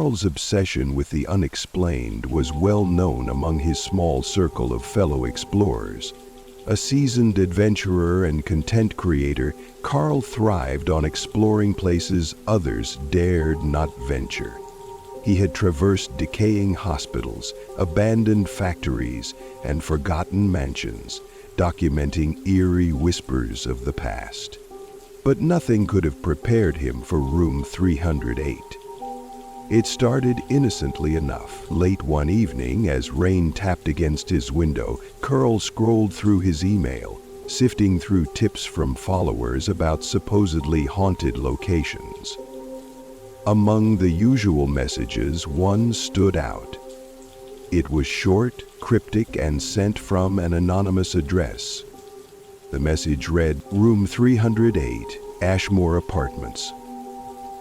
Karl's obsession with the unexplained was well known among his small circle of fellow explorers. A seasoned adventurer and content creator, Karl thrived on exploring places others dared not venture. He had traversed decaying hospitals, abandoned factories, and forgotten mansions, documenting eerie whispers of the past. But nothing could have prepared him for room 308. It started innocently enough. Late one evening, as rain tapped against his window, Karl scrolled through his email, sifting through tips from followers about supposedly haunted locations. Among the usual messages, one stood out. It was short, cryptic, and sent from an anonymous address. The message read, "Room 308, Ashmore Apartments.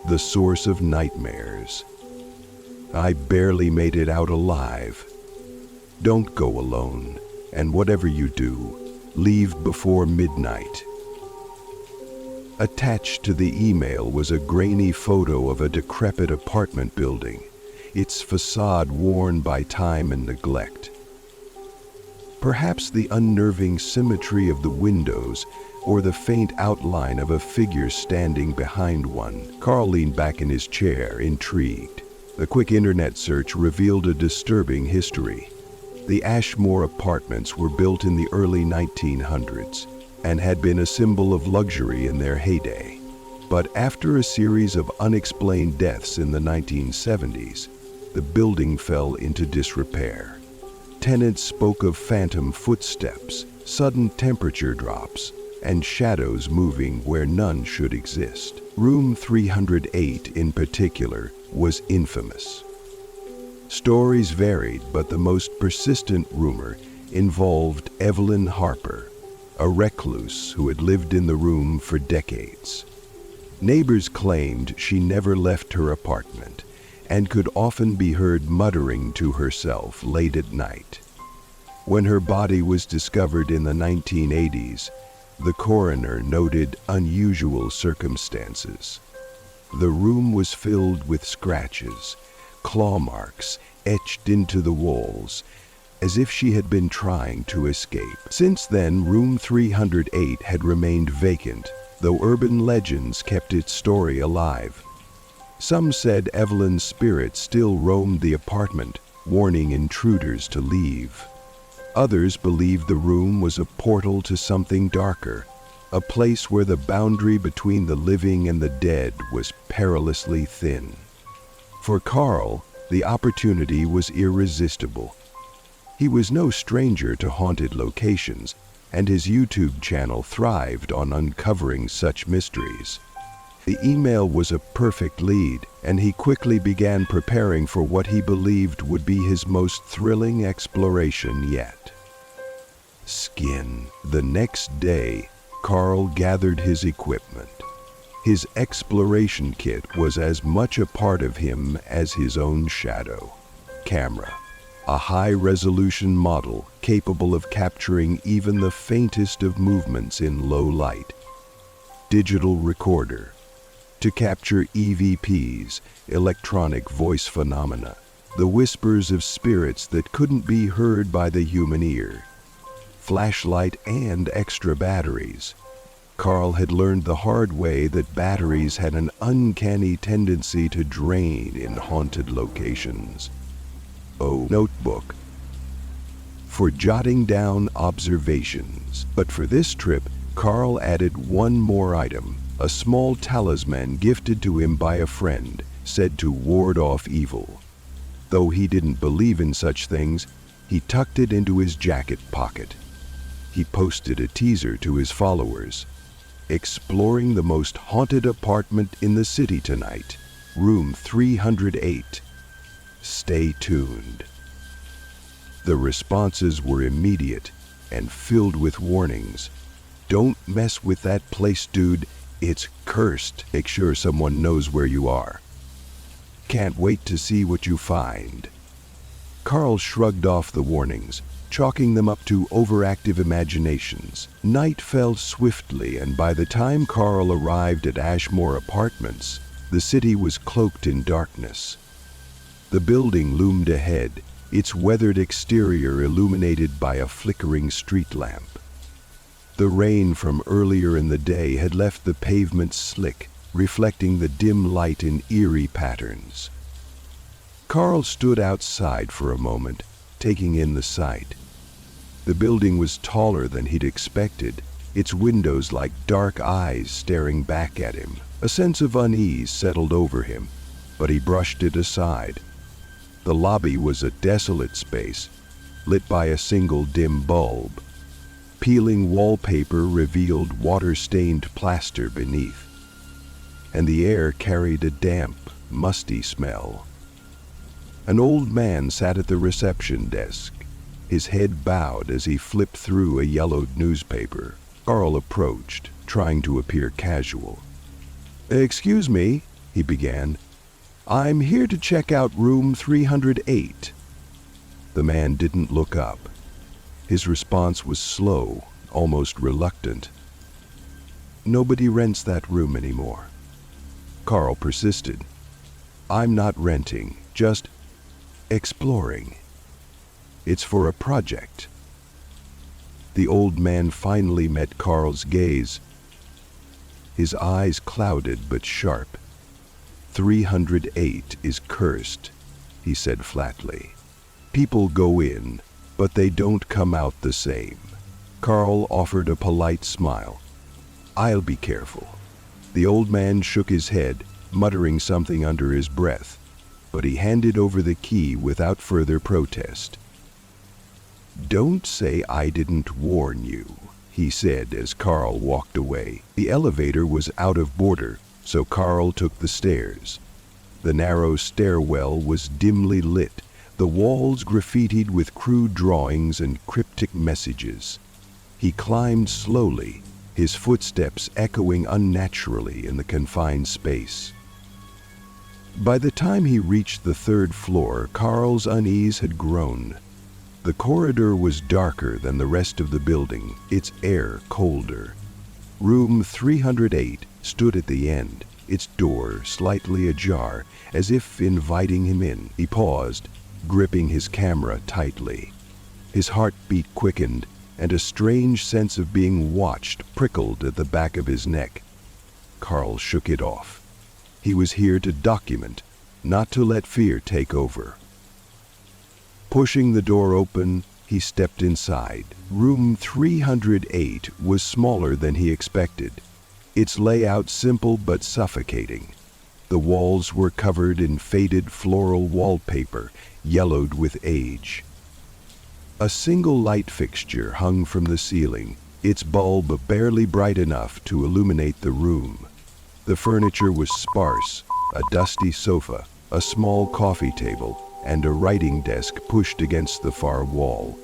The source of nightmares. I barely made it out alive. Don't go alone, and whatever you do, leave before midnight." Attached to the email was a grainy photo of a decrepit apartment building, its facade worn by time and neglect. Perhaps the unnerving symmetry of the windows or the faint outline of a figure standing behind one. Karl leaned back in his chair, intrigued. A quick internet search revealed a disturbing history. The Ashmore Apartments were built in the early 1900s and had been a symbol of luxury in their heyday. But after a series of unexplained deaths in the 1970s, the building fell into disrepair. Tenants spoke of phantom footsteps, sudden temperature drops, and shadows moving where none should exist. Room 308 in particular was infamous. Stories varied, but the most persistent rumor involved Evelyn Harper, a recluse who had lived in the room for decades. Neighbors claimed she never left her apartment and could often be heard muttering to herself late at night. When her body was discovered in the 1980s, the coroner noted unusual circumstances. The room was filled with scratches, claw marks etched into the walls, as if she had been trying to escape. Since then, room 308 had remained vacant, though urban legends kept its story alive. Some said Evelyn's spirit still roamed the apartment, warning intruders to leave. Others believed the room was a portal to something darker, a place where the boundary between the living and the dead was perilously thin. For Karl, the opportunity was irresistible. He was no stranger to haunted locations, and his YouTube channel thrived on uncovering such mysteries. The email was a perfect lead, and he quickly began preparing for what he believed would be his most thrilling exploration yet. Skin. The next day, Karl gathered his equipment. His exploration kit was as much a part of him as his own shadow. Camera. A high-resolution model capable of capturing even the faintest of movements in low light. Digital recorder. To capture EVPs, electronic voice phenomena, the whispers of spirits that couldn't be heard by the human ear. Flashlight and extra batteries. Karl had learned the hard way that batteries had an uncanny tendency to drain in haunted locations. Notebook. For jotting down observations. But for this trip, Karl added one more item. A small talisman gifted to him by a friend, said to ward off evil. Though he didn't believe in such things, he tucked it into his jacket pocket. He posted a teaser to his followers. Exploring the most haunted apartment in the city tonight, room 308. Stay tuned. The responses were immediate and filled with warnings. Don't mess with that place, dude. It's cursed. Make sure someone knows where you are. Can't wait to see what you find. Karl shrugged off the warnings, chalking them up to overactive imaginations. Night fell swiftly, and by the time Karl arrived at Ashmore Apartments, the city was cloaked in darkness. The building loomed ahead, its weathered exterior illuminated by a flickering street lamp. The rain from earlier in the day had left the pavement slick, reflecting the dim light in eerie patterns. Karl stood outside for a moment, taking in the sight. The building was taller than he'd expected, its windows like dark eyes staring back at him. A sense of unease settled over him, but he brushed it aside. The lobby was a desolate space, lit by a single dim bulb. Peeling wallpaper revealed water-stained plaster beneath, and the air carried a damp, musty smell. An old man sat at the reception desk, his head bowed as he flipped through a yellowed newspaper. Karl approached, trying to appear casual. "Excuse me," he began. "I'm here to check out room 308. The man didn't look up. His response was slow, almost reluctant. "Nobody rents that room anymore." Karl persisted. "I'm not renting, just exploring. It's for a project." The old man finally met Karl's gaze. His eyes clouded but sharp. 308 is cursed, he said flatly. "People go in, but they don't come out the same." Karl offered a polite smile. "I'll be careful." The old man shook his head, muttering something under his breath, but he handed over the key without further protest. "Don't say I didn't warn you," he said as Karl walked away. The elevator was out of order, so Karl took the stairs. The narrow stairwell was dimly lit, the walls graffitied with crude drawings and cryptic messages. He climbed slowly, his footsteps echoing unnaturally in the confined space. By the time he reached the third floor, Karl's unease had grown. The corridor was darker than the rest of the building, its air colder. Room 308 stood at the end, its door slightly ajar, as if inviting him in. He paused, gripping his camera tightly. His heartbeat quickened, and a strange sense of being watched prickled at the back of his neck. Karl shook it off. He was here to document, not to let fear take over. Pushing the door open, he stepped inside. Room 308 was smaller than he expected, its layout simple but suffocating. The walls were covered in faded floral wallpaper, yellowed with age. A single light fixture hung from the ceiling, its bulb barely bright enough to illuminate the room. The furniture was sparse, a dusty sofa, a small coffee table, and a writing desk pushed against the far wall.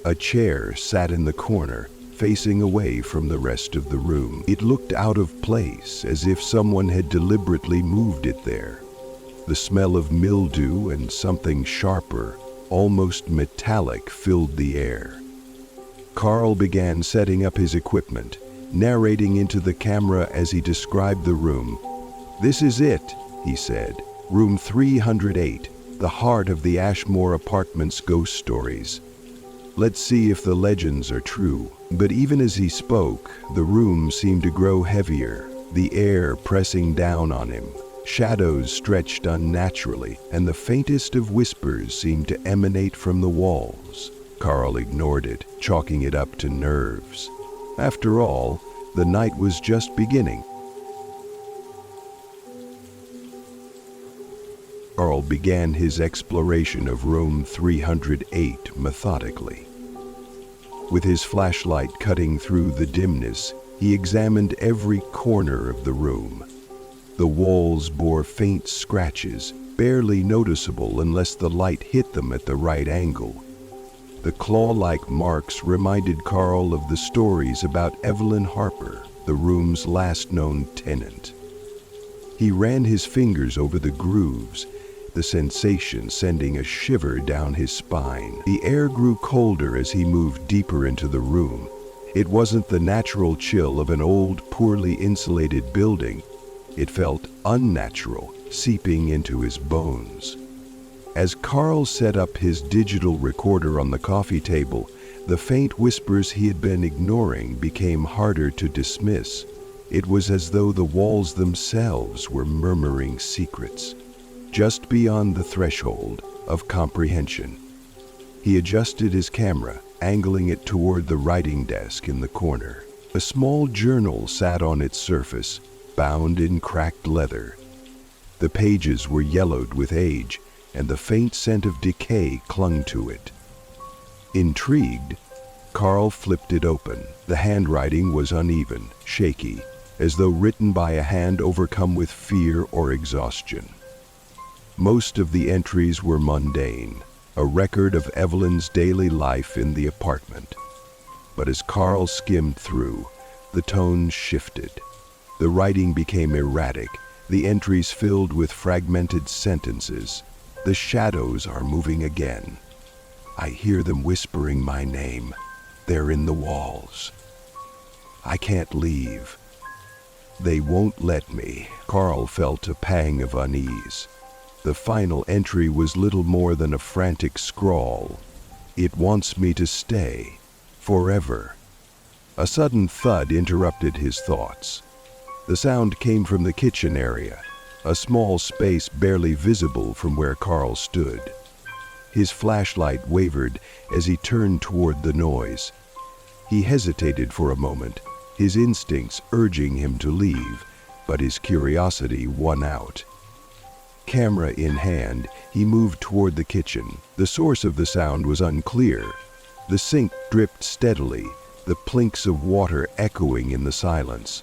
A chair sat in the corner, facing away from the rest of the room. It looked out of place, as if someone had deliberately moved it there. The smell of mildew and something sharper, almost metallic, filled the air. Karl began setting up his equipment, narrating into the camera as he described the room. "This is it," he said. "Room 308, the heart of the Ashmore Apartments ghost stories. Let's see if the legends are true." But even as he spoke, the room seemed to grow heavier, the air pressing down on him. Shadows stretched unnaturally, and the faintest of whispers seemed to emanate from the walls. Karl ignored it, chalking it up to nerves. After all, the night was just beginning. Karl began his exploration of room 308 methodically. With his flashlight cutting through the dimness, he examined every corner of the room. The walls bore faint scratches, barely noticeable unless the light hit them at the right angle. The claw-like marks reminded Karl of the stories about Evelyn Harper, the room's last known tenant. He ran his fingers over the grooves, the sensation sending a shiver down his spine. The air grew colder as he moved deeper into the room. It wasn't the natural chill of an old, poorly insulated building. It felt unnatural, seeping into his bones. As Karl set up his digital recorder on the coffee table, the faint whispers he had been ignoring became harder to dismiss. It was as though the walls themselves were murmuring secrets, just beyond the threshold of comprehension. He adjusted his camera, angling it toward the writing desk in the corner. A small journal sat on its surface, bound in cracked leather. The pages were yellowed with age, and the faint scent of decay clung to it. Intrigued, Karl flipped it open. The handwriting was uneven, shaky, as though written by a hand overcome with fear or exhaustion. Most of the entries were mundane, a record of Evelyn's daily life in the apartment. But as Karl skimmed through, the tone shifted. The writing became erratic, the entries filled with fragmented sentences. The shadows are moving again. I hear them whispering my name. They're in the walls. I can't leave. They won't let me. Karl felt a pang of unease. The final entry was little more than a frantic scrawl. It wants me to stay. Forever. A sudden thud interrupted his thoughts. The sound came from the kitchen area, a small space barely visible from where Karl stood. His flashlight wavered as he turned toward the noise. He hesitated for a moment, his instincts urging him to leave, but his curiosity won out. Camera in hand, he moved toward the kitchen. The source of the sound was unclear. The sink dripped steadily, the plinks of water echoing in the silence.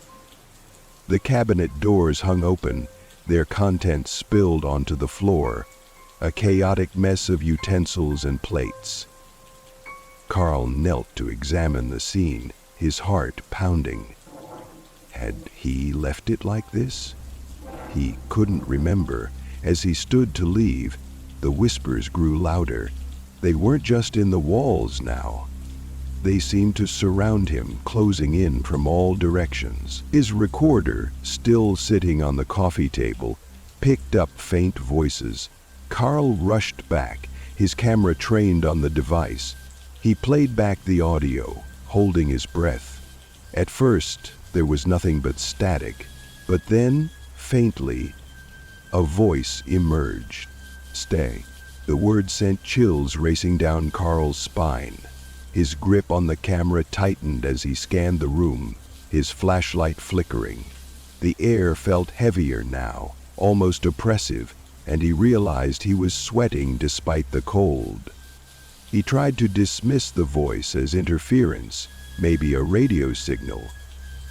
The cabinet doors hung open, their contents spilled onto the floor, a chaotic mess of utensils and plates. Karl knelt to examine the scene, his heart pounding. Had he left it like this? He couldn't remember. As he stood to leave, the whispers grew louder. They weren't just in the walls now. They seemed to surround him, closing in from all directions. His recorder, still sitting on the coffee table, picked up faint voices. Karl rushed back, his camera trained on the device. He played back the audio, holding his breath. At first, there was nothing but static, but then, faintly, a voice emerged. Stay. The word sent chills racing down Karl's spine. His grip on the camera tightened as he scanned the room, his flashlight flickering. The air felt heavier now, almost oppressive, and he realized he was sweating despite the cold. He tried to dismiss the voice as interference, maybe a radio signal,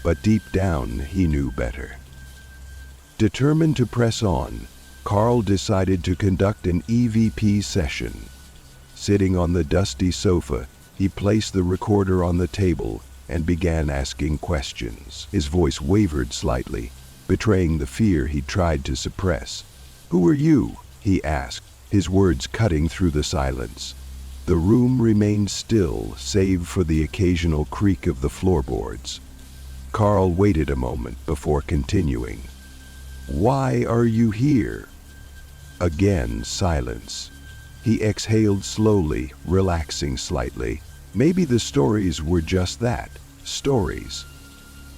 but deep down he knew better. Determined to press on, Karl decided to conduct an EVP session. Sitting on the dusty sofa, he placed the recorder on the table and began asking questions. His voice wavered slightly, betraying the fear he tried to suppress. "Who are you?" he asked, his words cutting through the silence. The room remained still, save for the occasional creak of the floorboards. Karl waited a moment before continuing. "Why are you here?" Again, silence. He exhaled slowly, relaxing slightly. Maybe the stories were just that, stories.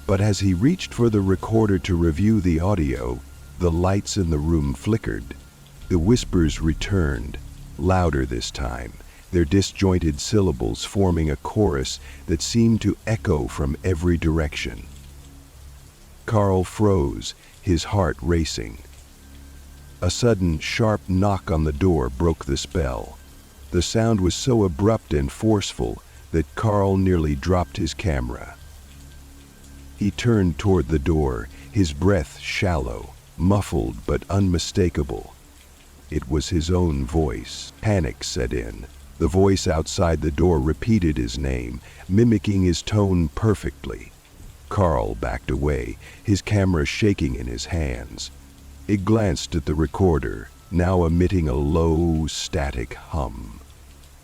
But as he reached for the recorder to review the audio, the lights in the room flickered. The whispers returned, louder this time, their disjointed syllables forming a chorus that seemed to echo from every direction. Karl froze, his heart racing. A sudden, sharp knock on the door broke the spell. The sound was so abrupt and forceful that Karl nearly dropped his camera. He turned toward the door, his breath shallow, muffled but unmistakable. It was his own voice. Panic set in. The voice outside the door repeated his name, mimicking his tone perfectly. Karl backed away, his camera shaking in his hands. He glanced at the recorder, now emitting a low, static hum.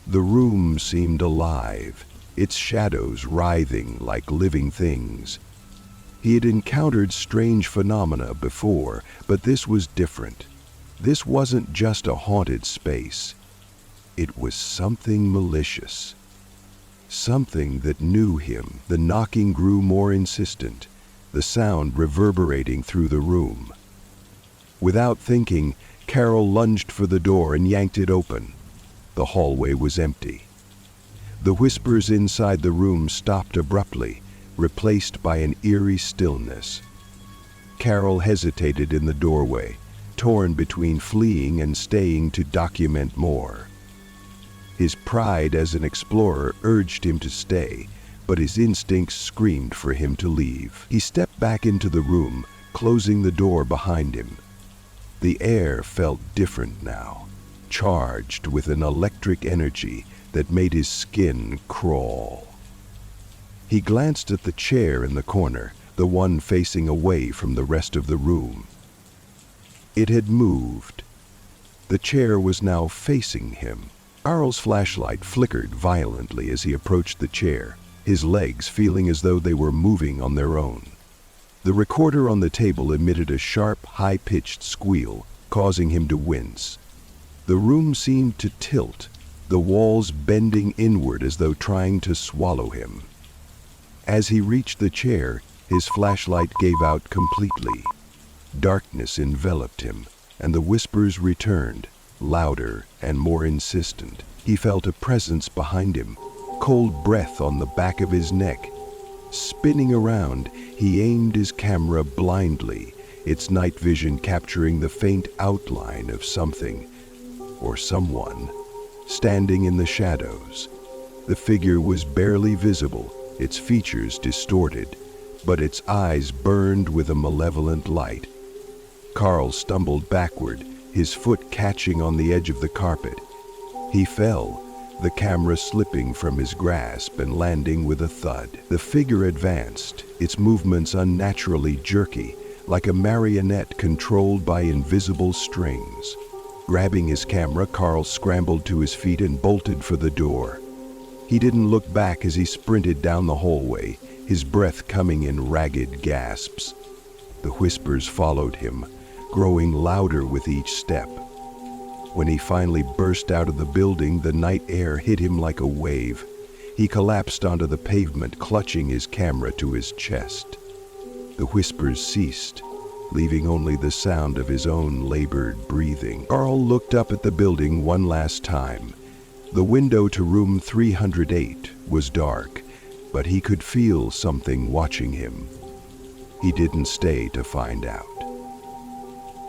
The room seemed alive, its shadows writhing like living things. He had encountered strange phenomena before, but this was different. This wasn't just a haunted space. It was something malicious. Something that knew him. The knocking grew more insistent, the sound reverberating through the room. Without thinking, Karl lunged for the door and yanked it open. The hallway was empty. The whispers inside the room stopped abruptly, replaced by an eerie stillness. Karl hesitated in the doorway, torn between fleeing and staying to document more. His pride as an explorer urged him to stay, but his instincts screamed for him to leave. He stepped back into the room, closing the door behind him. The air felt different now, charged with an electric energy that made his skin crawl. He glanced at the chair in the corner, the one facing away from the rest of the room. It had moved. The chair was now facing him. Karl's flashlight flickered violently as he approached the chair, his legs feeling as though they were moving on their own. The recorder on the table emitted a sharp, high-pitched squeal, causing him to wince. The room seemed to tilt, the walls bending inward as though trying to swallow him. As he reached the chair, his flashlight gave out completely. Darkness enveloped him, and the whispers returned, louder and more insistent. He felt a presence behind him, cold breath on the back of his neck. Spinning around, he aimed his camera blindly, its night vision capturing the faint outline of something, or someone, standing in the shadows. The figure was barely visible, its features distorted, but its eyes burned with a malevolent light. Karl stumbled backward, his foot catching on the edge of the carpet. He fell, the camera slipping from his grasp and landing with a thud. The figure advanced, its movements unnaturally jerky, like a marionette controlled by invisible strings. Grabbing his camera, Karl scrambled to his feet and bolted for the door. He didn't look back as he sprinted down the hallway, his breath coming in ragged gasps. The whispers followed him, growing louder with each step. When he finally burst out of the building, the night air hit him like a wave. He collapsed onto the pavement, clutching his camera to his chest. The whispers ceased, leaving only the sound of his own labored breathing. Karl looked up at the building one last time. The window to room 308 was dark, but he could feel something watching him. He didn't stay to find out.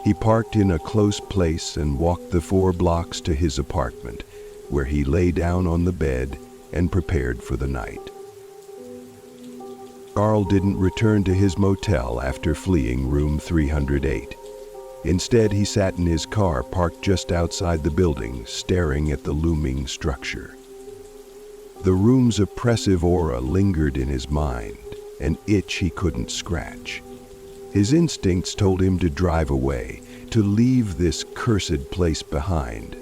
He parked in a close place and walked the 4 blocks to his apartment, where he lay down on the bed and prepared for the night. Karl didn't return to his motel after fleeing room 308. Instead, he sat in his car parked just outside the building, staring at the looming structure. The room's oppressive aura lingered in his mind, an itch he couldn't scratch. His instincts told him to drive away, to leave this cursed place behind.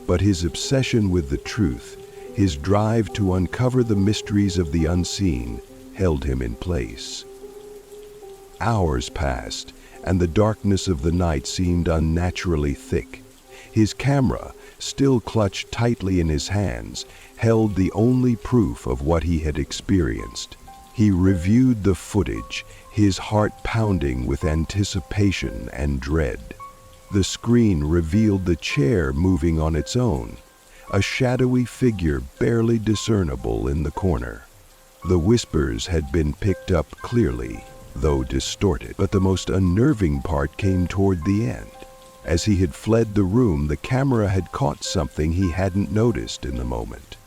But his obsession with the truth, his drive to uncover the mysteries of the unseen, held him in place. Hours passed, and the darkness of the night seemed unnaturally thick. His camera, still clutched tightly in his hands, held the only proof of what he had experienced. He reviewed the footage, his heart pounding with anticipation and dread. The screen revealed the chair moving on its own, a shadowy figure barely discernible in the corner. The whispers had been picked up clearly, though distorted, but the most unnerving part came toward the end. As he had fled the room, the camera had caught something he hadn't noticed in the moment.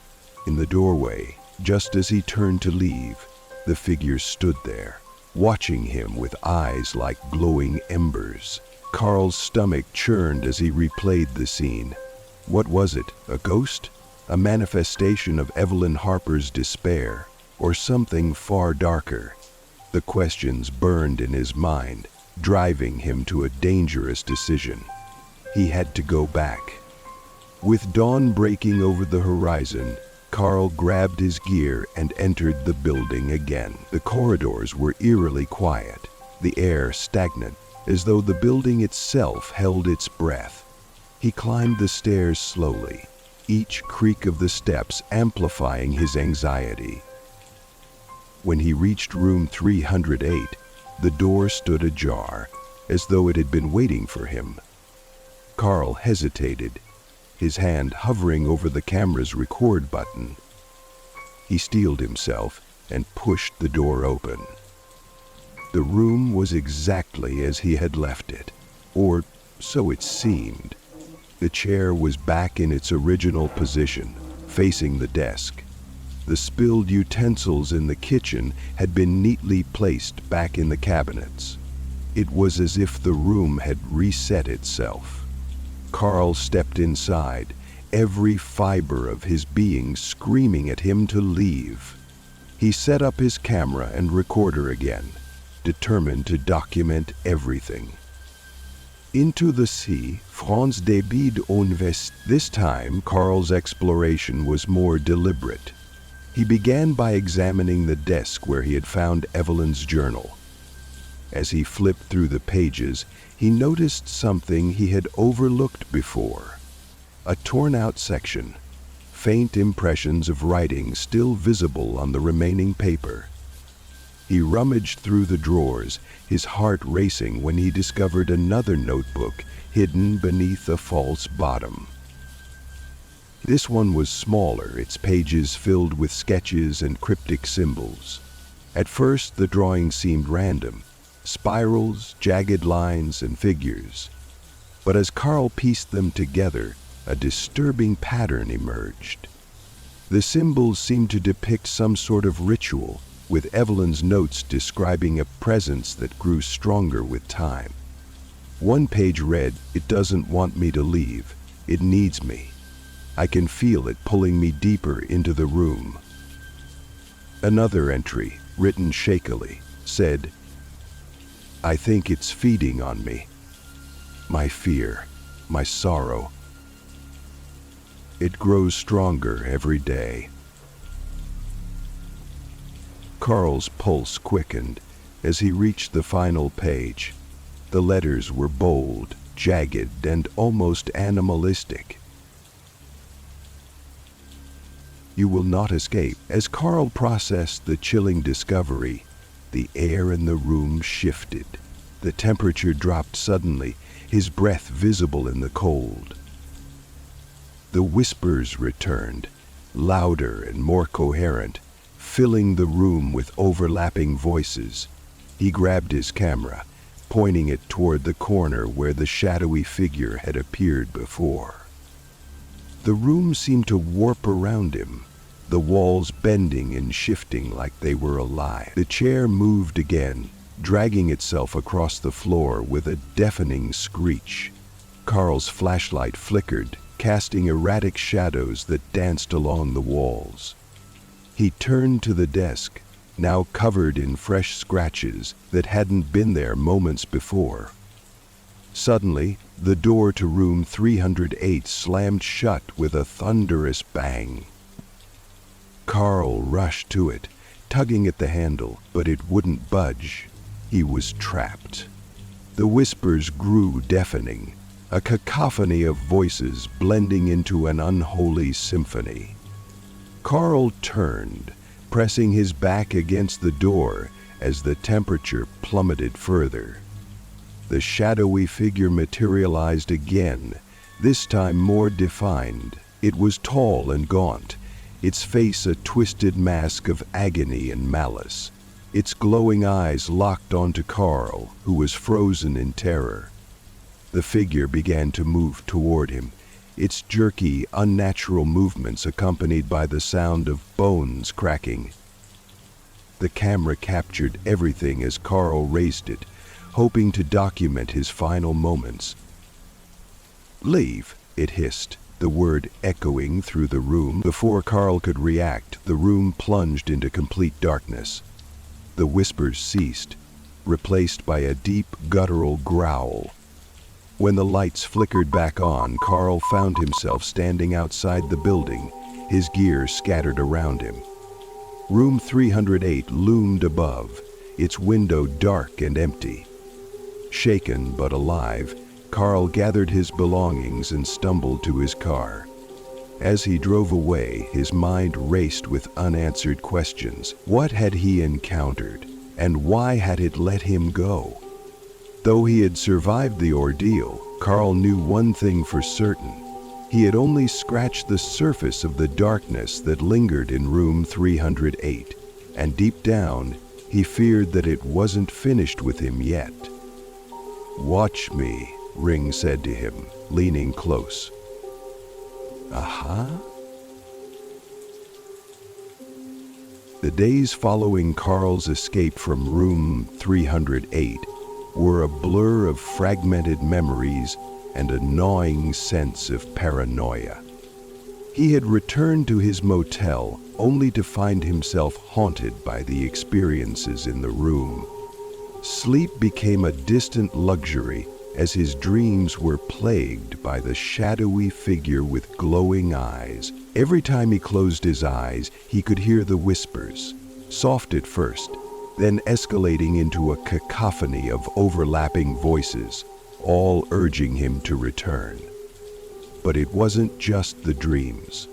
In the doorway, just as he turned to leave, the figure stood there, watching him with eyes like glowing embers. Karl's stomach churned as he replayed the scene. What was it? A ghost? A manifestation of Evelyn Harper's despair? Or something far darker? The questions burned in his mind, driving him to a dangerous decision. He had to go back. With dawn breaking over the horizon, Karl grabbed his gear and entered the building again. The corridors were eerily quiet, the air stagnant, as though the building itself held its breath. He climbed the stairs slowly, each creak of the steps amplifying his anxiety. When he reached room 308, the door stood ajar, as though it had been waiting for him. Karl hesitated, his hand hovering over the camera's record button. He steeled himself and pushed the door open. The room was exactly as he had left it, or so it seemed. The chair was back in its original position, facing the desk. The spilled utensils in the kitchen had been neatly placed back in the cabinets. It was as if the room had reset itself. Karl stepped inside, every fiber of his being screaming at him to leave. He set up his camera and recorder again, determined to document everything. Into the sea, France débide en vest. This time, Karl's exploration was more deliberate. He began by examining the desk where he had found Evelyn's journal. As he flipped through the pages, he noticed something he had overlooked before. A torn-out section, faint impressions of writing still visible on the remaining paper. He rummaged through the drawers, his heart racing when he discovered another notebook hidden beneath a false bottom. This one was smaller, its pages filled with sketches and cryptic symbols. At first, the drawing seemed random, spirals, jagged lines, and figures. But as Karl pieced them together, a disturbing pattern emerged. The symbols seemed to depict some sort of ritual, with Evelyn's notes describing a presence that grew stronger with time. One page read, "It doesn't want me to leave. It needs me. I can feel it pulling me deeper into the room." Another entry, written shakily, said, "I think it's feeding on me. My fear, my sorrow. It grows stronger every day." Karl's pulse quickened as he reached the final page. The letters were bold, jagged, and almost animalistic. "You will not escape." As Karl processed the chilling discovery, the air in the room shifted. The temperature dropped suddenly, his breath visible in the cold. The whispers returned, louder and more coherent, filling the room with overlapping voices. He grabbed his camera, pointing it toward the corner where the shadowy figure had appeared before. The room seemed to warp around him, the walls bending and shifting like they were alive. The chair moved again, dragging itself across the floor with a deafening screech. Karl's flashlight flickered, casting erratic shadows that danced along the walls. He turned to the desk, now covered in fresh scratches that hadn't been there moments before. Suddenly, the door to room 308 slammed shut with a thunderous bang. Karl rushed to it, tugging at the handle, but it wouldn't budge. He was trapped. The whispers grew deafening, a cacophony of voices blending into an unholy symphony. Karl turned, pressing his back against the door as the temperature plummeted further. The shadowy figure materialized again, this time more defined. It was tall and gaunt, its face a twisted mask of agony and malice. Its glowing eyes locked onto Karl, who was frozen in terror. The figure began to move toward him, its jerky, unnatural movements accompanied by the sound of bones cracking. The camera captured everything as Karl raised it, hoping to document his final moments. "Leave," it hissed, the word echoing through the room. Before Karl could react, the room plunged into complete darkness. The whispers ceased, replaced by a deep, guttural growl. When the lights flickered back on, Karl found himself standing outside the building, his gear scattered around him. Room 308 loomed above, its window dark and empty. Shaken but alive, Karl gathered his belongings and stumbled to his car. As he drove away, his mind raced with unanswered questions. What had he encountered, and why had it let him go? Though he had survived the ordeal, Karl knew one thing for certain. He had only scratched the surface of the darkness that lingered in room 308, and deep down, he feared that it wasn't finished with him yet. "Watch me," Ring said to him, leaning close. Aha? The days following Karl's escape from room 308 were a blur of fragmented memories and a gnawing sense of paranoia. He had returned to his motel only to find himself haunted by the experiences in the room. Sleep became a distant luxury as his dreams were plagued by the shadowy figure with glowing eyes. Every time he closed his eyes, he could hear the whispers, soft at first, then escalating into a cacophony of overlapping voices, all urging him to return. But it wasn't just the dreams.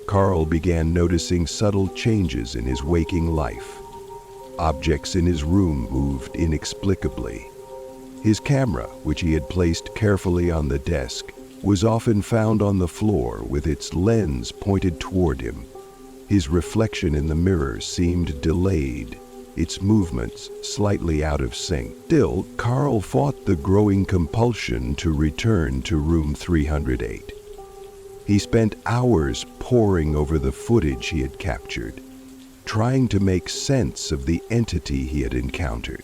Karl began noticing subtle changes in his waking life. Objects in his room moved inexplicably. His camera, which he had placed carefully on the desk, was often found on the floor with its lens pointed toward him. His reflection in the mirror seemed delayed, its movements slightly out of sync. Still, Karl fought the growing compulsion to return to room 308. He spent hours poring over the footage he had captured, trying to make sense of the entity he had encountered.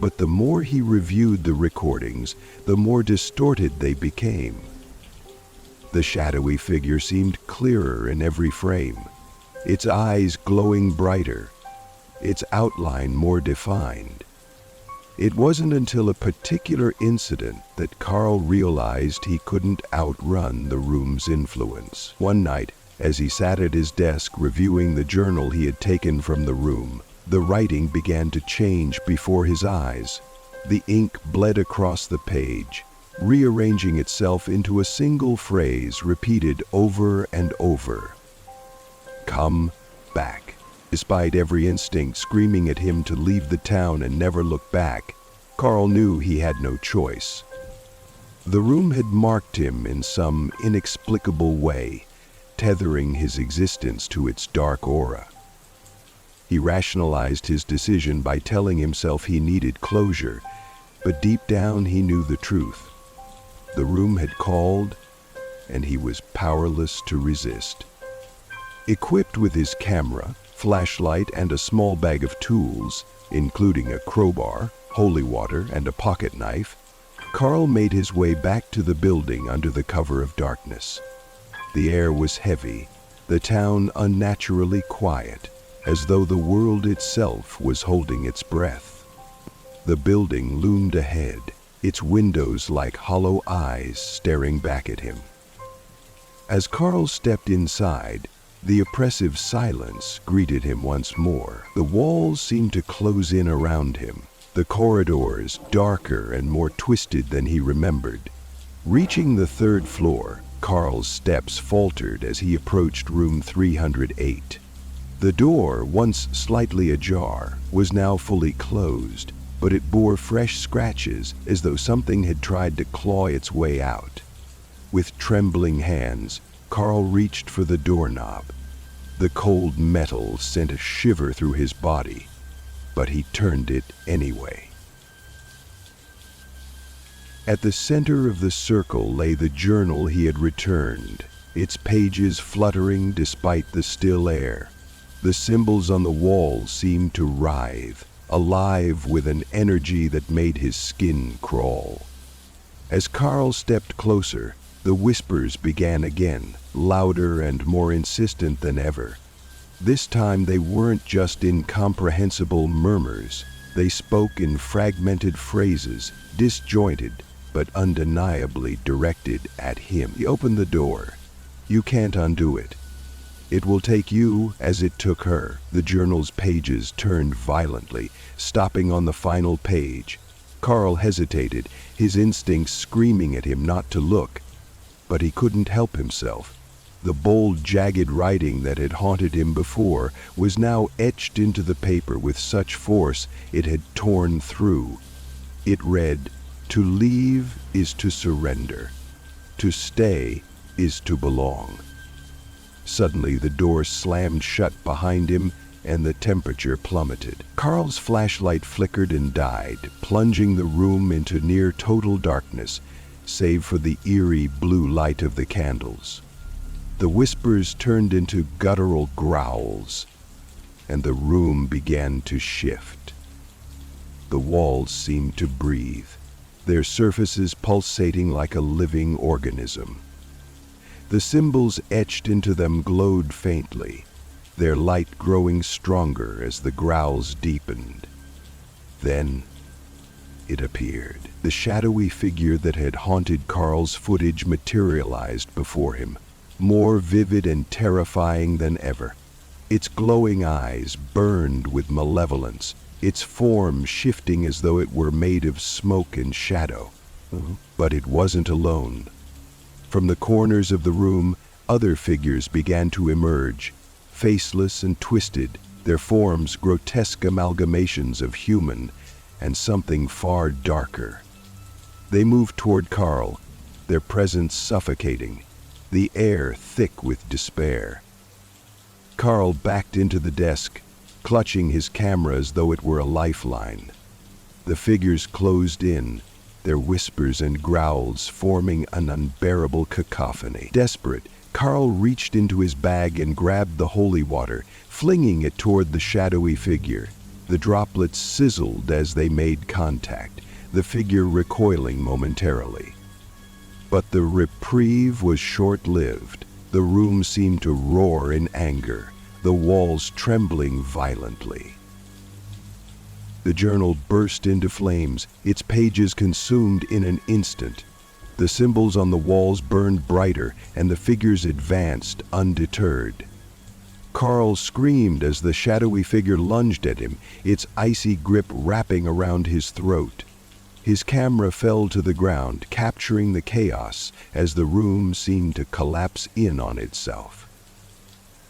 But the more he reviewed the recordings, the more distorted they became. The shadowy figure seemed clearer in every frame, its eyes glowing brighter, its outline more defined. It wasn't until a particular incident that Karl realized he couldn't outrun the room's influence. One night, as he sat at his desk reviewing the journal he had taken from the room, the writing began to change before his eyes. The ink bled across the page, rearranging itself into a single phrase repeated over and over. "Come back." Despite every instinct screaming at him to leave the town and never look back, Karl knew he had no choice. The room had marked him in some inexplicable way, tethering his existence to its dark aura. He rationalized his decision by telling himself he needed closure, but deep down he knew the truth. The room had called, and he was powerless to resist. Equipped with his camera, flashlight, and a small bag of tools, including a crowbar, holy water, and a pocket knife, Karl made his way back to the building under the cover of darkness. The air was heavy, the town unnaturally quiet, as though the world itself was holding its breath. The building loomed ahead, its windows like hollow eyes staring back at him. As Karl stepped inside, the oppressive silence greeted him once more. The walls seemed to close in around him, the corridors darker and more twisted than he remembered. Reaching the third floor, Karl's steps faltered as he approached room 308. The door, once slightly ajar, was now fully closed, but it bore fresh scratches as though something had tried to claw its way out. With trembling hands, Karl reached for the doorknob. The cold metal sent a shiver through his body, but he turned it anyway. At the center of the circle lay the journal he had returned, its pages fluttering despite the still air. The symbols on the wall seemed to writhe, alive with an energy that made his skin crawl. As Karl stepped closer, the whispers began again, louder and more insistent than ever. This time they weren't just incomprehensible murmurs. They spoke in fragmented phrases, disjointed, but undeniably directed at him. He opened the door. "You can't undo it. It will take you as it took her. The journal's pages turned violently, stopping on the final page. Karl hesitated, his instincts screaming at him not to look. But he couldn't help himself. The bold, jagged writing that had haunted him before was now etched into the paper with such force it had torn through. It read, "To leave is to surrender. To stay is to belong." Suddenly the door slammed shut behind him and the temperature plummeted. Karl's flashlight flickered and died, plunging the room into near total darkness, save for the eerie blue light of the candles. The whispers turned into guttural growls, and the room began to shift. The walls seemed to breathe, their surfaces pulsating like a living organism. The symbols etched into them glowed faintly, their light growing stronger as the growls deepened. Then it appeared. The shadowy figure that had haunted Karl's footage materialized before him, more vivid and terrifying than ever. Its glowing eyes burned with malevolence, its form shifting as though it were made of smoke and shadow. But it wasn't alone. From the corners of the room, other figures began to emerge, faceless and twisted, their forms grotesque amalgamations of human and something far darker. They moved toward Karl, their presence suffocating, the air thick with despair. Karl backed into the desk, clutching his camera as though it were a lifeline. The figures closed in, their whispers and growls forming an unbearable cacophony. Desperate, Karl reached into his bag and grabbed the holy water, flinging it toward the shadowy figure. The droplets sizzled as they made contact, the figure recoiling momentarily. But the reprieve was short-lived. The room seemed to roar in anger, the walls trembling violently. The journal burst into flames, its pages consumed in an instant. The symbols on the walls burned brighter, and the figures advanced undeterred. Karl screamed as the shadowy figure lunged at him, its icy grip wrapping around his throat. His camera fell to the ground, capturing the chaos as the room seemed to collapse in on itself.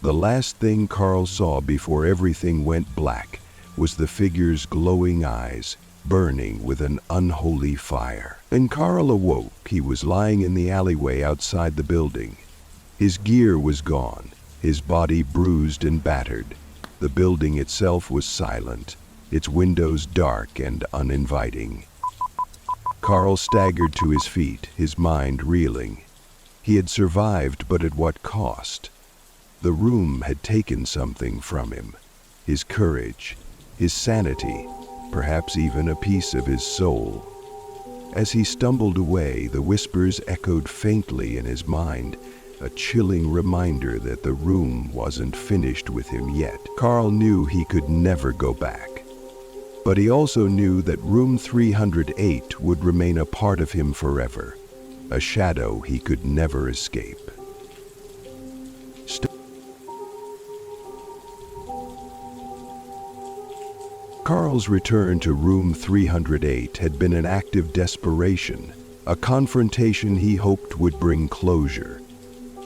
The last thing Karl saw before everything went black was the figure's glowing eyes, burning with an unholy fire. When Karl awoke, he was lying in the alleyway outside the building. His gear was gone, his body bruised and battered. The building itself was silent, its windows dark and uninviting. Karl staggered to his feet, his mind reeling. He had survived, but at what cost? The room had taken something from him. His courage, his sanity, perhaps even a piece of his soul. As he stumbled away, the whispers echoed faintly in his mind, a chilling reminder that the room wasn't finished with him yet. Karl knew he could never go back. But he also knew that room 308 would remain a part of him forever, a shadow he could never escape. Karl's return to room 308 had been an act of desperation, a confrontation he hoped would bring closure.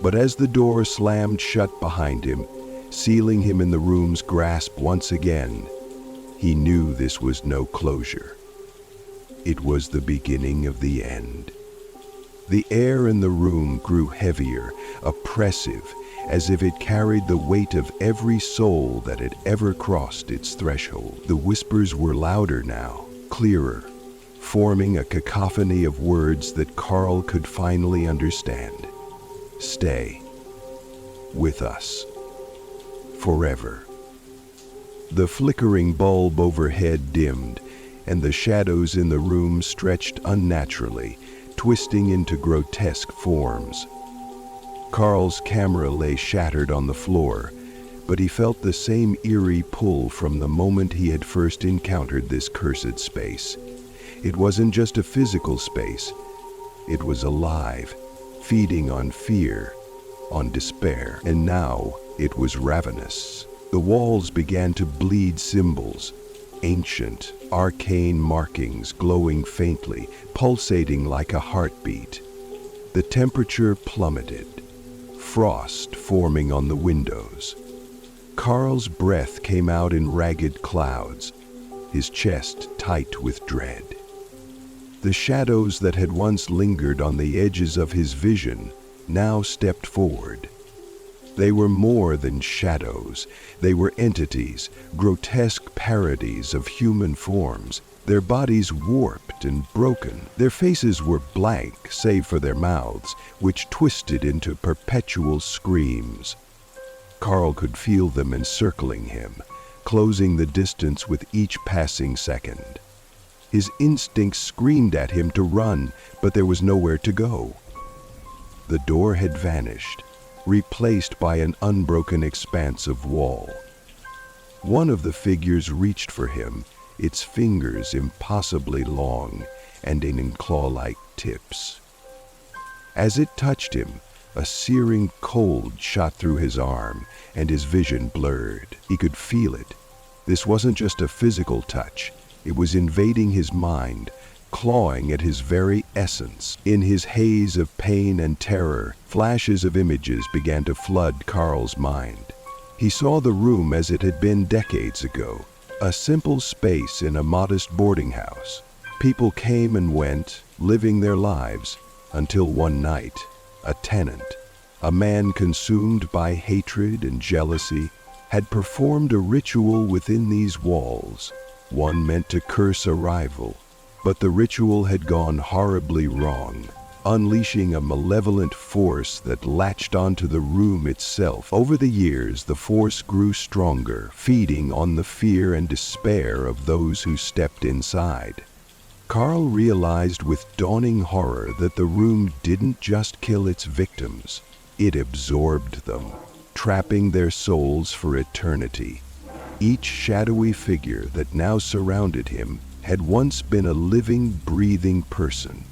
But as the door slammed shut behind him, sealing him in the room's grasp once again, he knew this was no closure. It was the beginning of the end. The air in the room grew heavier, oppressive, as if it carried the weight of every soul that had ever crossed its threshold. The whispers were louder now, clearer, forming a cacophony of words that Karl could finally understand. Stay with us forever. The flickering bulb overhead dimmed, and the shadows in the room stretched unnaturally, twisting into grotesque forms. Karl's camera lay shattered on the floor, but he felt the same eerie pull from the moment he had first encountered this cursed space. It wasn't just a physical space. It was alive, feeding on fear, on despair. And now, It was ravenous. The walls began to bleed symbols, ancient, arcane markings glowing faintly, pulsating like a heartbeat. The temperature plummeted, frost forming on the windows. Karl's breath came out in ragged clouds, his chest tight with dread. The shadows that had once lingered on the edges of his vision now stepped forward. They were more than shadows. They were entities, grotesque parodies of human forms, their bodies warped and broken. Their faces were blank, save for their mouths, which twisted into perpetual screams. Karl could feel them encircling him, closing the distance with each passing second. His instincts screamed at him to run, but there was nowhere to go. The door had vanished, replaced by an unbroken expanse of wall. One of the figures reached for him, its fingers impossibly long, ending in claw-like tips. As it touched him, a searing cold shot through his arm, and his vision blurred. He could feel it. This wasn't just a physical touch. It was invading his mind, clawing at his very essence. In his haze of pain and terror, flashes of images began to flood Karl's mind. He saw the room as it had been decades ago, a simple space in a modest boarding house. People came and went, living their lives, until one night, a tenant, a man consumed by hatred and jealousy, had performed a ritual within these walls, one meant to curse a rival. But the ritual had gone horribly wrong, unleashing a malevolent force that latched onto the room itself. Over the years, the force grew stronger, feeding on the fear and despair of those who stepped inside. Karl realized with dawning horror that the room didn't just kill its victims, it absorbed them, trapping their souls for eternity. Each shadowy figure that now surrounded him had once been a living, breathing person,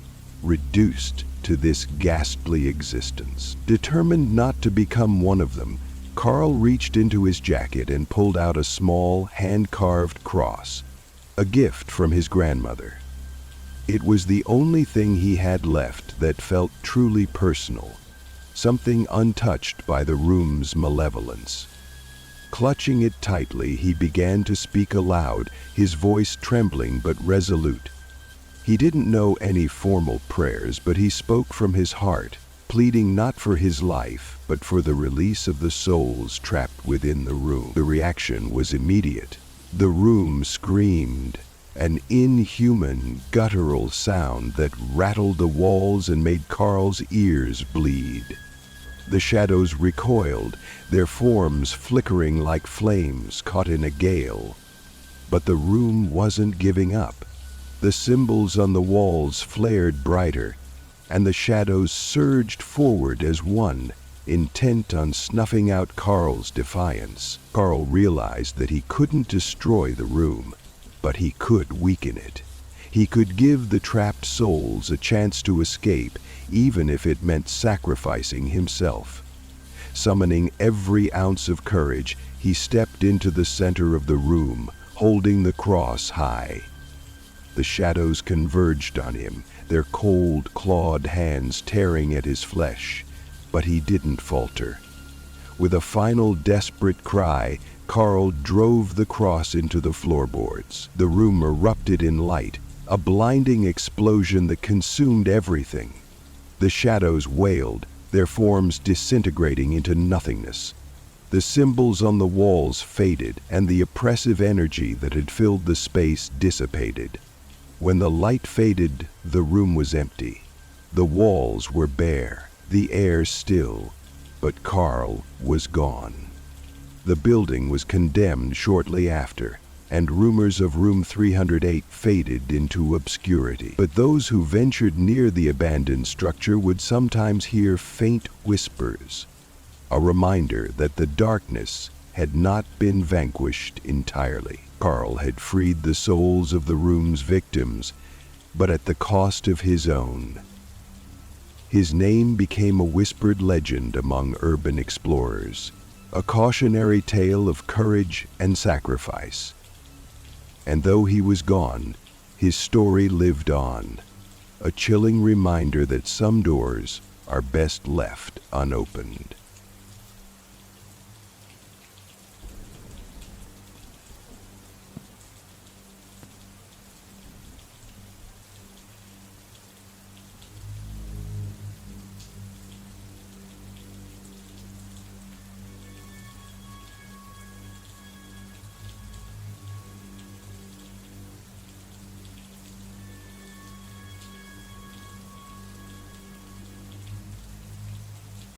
reduced to this ghastly existence. Determined not to become one of them, Karl reached into his jacket and pulled out a small, hand-carved cross, a gift from his grandmother. It was the only thing he had left that felt truly personal, something untouched by the room's malevolence. Clutching it tightly, he began to speak aloud, his voice trembling but resolute. He didn't know any formal prayers, but he spoke from his heart, pleading not for his life, but for the release of the souls trapped within the room. The reaction was immediate. The room screamed, an inhuman, guttural sound that rattled the walls and made Karl's ears bleed. The shadows recoiled, their forms flickering like flames caught in a gale. But the room wasn't giving up. The symbols on the walls flared brighter, and the shadows surged forward as one, intent on snuffing out Karl's defiance. Karl realized that he couldn't destroy the room, but he could weaken it. He could give the trapped souls a chance to escape, even if it meant sacrificing himself. Summoning every ounce of courage, he stepped into the center of the room, holding the cross high. The shadows converged on him, their cold, clawed hands tearing at his flesh, but he didn't falter. With a final desperate cry, Karl drove the cross into the floorboards. The room erupted in light, a blinding explosion that consumed everything. The shadows wailed, their forms disintegrating into nothingness. The symbols on the walls faded, and the oppressive energy that had filled the space dissipated. When the light faded, the room was empty. The walls were bare, the air still, but Karl was gone. The building was condemned shortly after, and rumors of room 308 faded into obscurity. But those who ventured near the abandoned structure would sometimes hear faint whispers, a reminder that the darkness had not been vanquished entirely. Karl had freed the souls of the room's victims, but at the cost of his own. His name became a whispered legend among urban explorers, a cautionary tale of courage and sacrifice. And though he was gone, his story lived on, a chilling reminder that some doors are best left unopened.